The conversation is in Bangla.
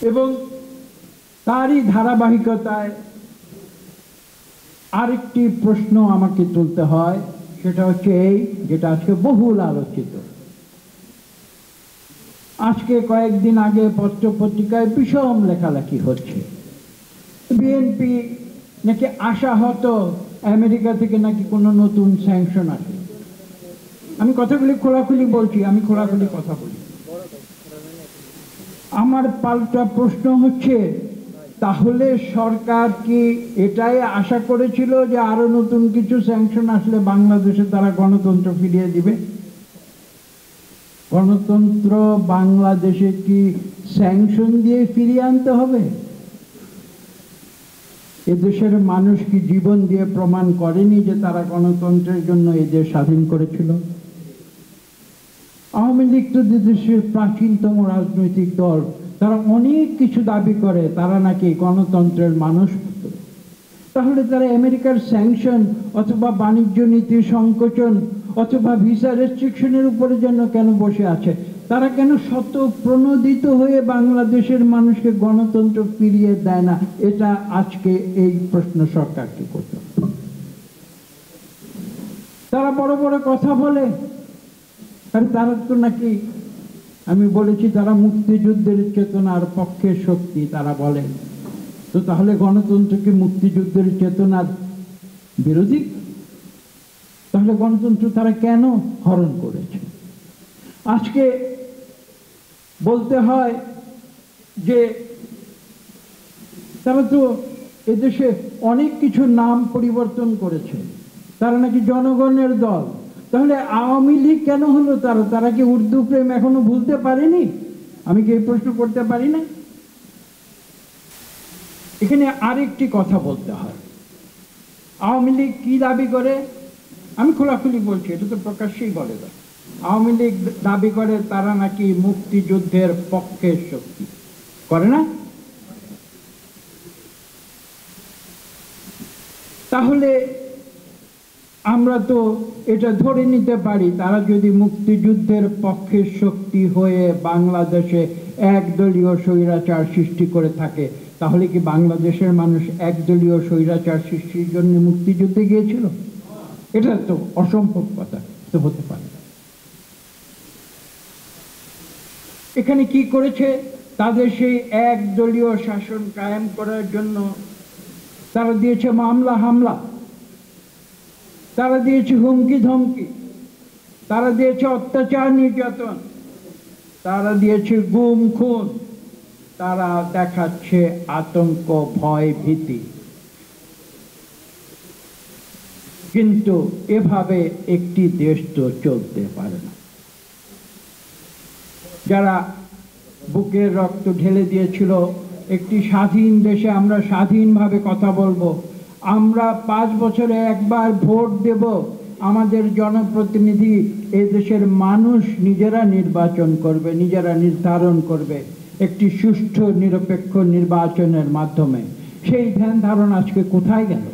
এবং তারই ধারাবাহিকতায় আরেকটি প্রশ্ন আমাকে তুলতে হয়, সেটা হচ্ছে এই, যেটা আজকে বহুল আলোচিত। আজকে কয়েকদিন আগে পত্রপত্রিকায় বিষম লেখালেখি হচ্ছে, বিএনপি নাকি আশাহত আমেরিকা থেকে নাকি কোনো নতুন স্যাংশন আসে। আমি কথাগুলি খোলাখুলি বলছি, আমি খোলাখুলি কথা বলি। আমার পাল্টা প্রশ্ন হচ্ছে, তাহলে সরকার কি এটাই আশা করেছিল যে আরো নতুন কিছু স্যাংশন আসলে বাংলাদেশে তারা গণতন্ত্র ফিরিয়ে দিবে? গণতন্ত্র বাংলাদেশে কি স্যাংশন দিয়ে ফিরিয়ে আনতে হবে? এদেশের মানুষ কি জীবন দিয়ে প্রমাণ করেনি যে তারা গণতন্ত্রের জন্য এদেশ স্বাধীন করেছিল? আওয়ামী লীগ তো দেশের প্রাচীনতম রাজনৈতিক দল, তারা অনেক কিছু দাবি করে তারা নাকি গণতন্ত্রের মানুষ। তাহলে তারা আমেরিকার স্যাংশন অথবা বাণিজ্য নীতি সংকোচন অথবা ভিসা রেস্ট্রিকশনের উপরে যেন কেন বসে আছে? তারা কেন শত প্রণোদিত হয়ে বাংলাদেশের মানুষকে গণতন্ত্র ফিরিয়ে দেয় না? এটা আজকে এই প্রশ্ন সরকারকে করতে হবে। তারা বড় বড় কথা বলে, আর তারা তো নাকি, আমি বলেছি তারা মুক্তিযুদ্ধের চেতনার পক্ষের শক্তি, তারা বলে। তো তাহলে গণতন্ত্রকে মুক্তিযুদ্ধের চেতনার বিরোধী? তাহলে গণতন্ত্র তারা কেন হরণ করেছে? আজকে বলতে হয় যে তারা তো এদেশে অনেক কিছু নাম পরিবর্তন করেছে, তারা নাকি জনগণের দল। তাহলে আওয়ামী লীগ কেন হলো? তারা কি উর্দু প্রেম এখনো ভুলতে পারেনি? আমি কি এই প্রশ্ন করতে পারি না? এখানে আরেকটি কথা বলতে হয়, আওয়ামী লীগ কি দাবি করে? আমি খোলাখুলি বলছি, এটা তো প্রকাশ্যেই বলে দেয়। আওয়ামী লীগ দাবি করে তারা নাকি মুক্তিযুদ্ধের পক্ষের শক্তি, করে না? তাহলে আমরা তো এটা ধরে নিতে পারি, তারা যদি মুক্তিযুদ্ধের পক্ষের শক্তি হয়ে বাংলাদেশে একদলীয় স্বৈরাচার সৃষ্টি করে থাকে, তাহলে কি বাংলাদেশের মানুষ একদলীয় স্বৈরাচার সৃষ্টির জন্য মুক্তিযুদ্ধে গিয়েছিল? এটা তো অসম্ভব কথা, তো হতে পারে। এখানে কি করেছে? তাদের সেই একদলীয় শাসন কায়েম করার জন্য তারা দিয়েছে মামলা হামলা, তারা দিয়েছে হুমকি ধমকি, তারা দিয়েছে অত্যাচার নির্যাতন, তারা দিয়েছে গুম খুন, তারা দেখাচ্ছে আতঙ্ক ভয় ভীতি। কিন্তু এভাবে একটি দেশ তো চলতে পারে না। যারা বুকের রক্ত ঢেলে দিয়েছিল একটি স্বাধীন দেশে আমরা স্বাধীনভাবে কথা বলবো, আমরা 5 বছরে একবার ভোট দেব, আমাদের জনপ্রতিনিধি এই দেশের মানুষ নিজেরা নির্বাচন করবে, নিজেরা নির্ধারণ করবে একটি সুষ্ঠু নিরপেক্ষ নির্বাচনের মাধ্যমে, সেই ধ্যান ধারণা আজকে কোথায় গেল?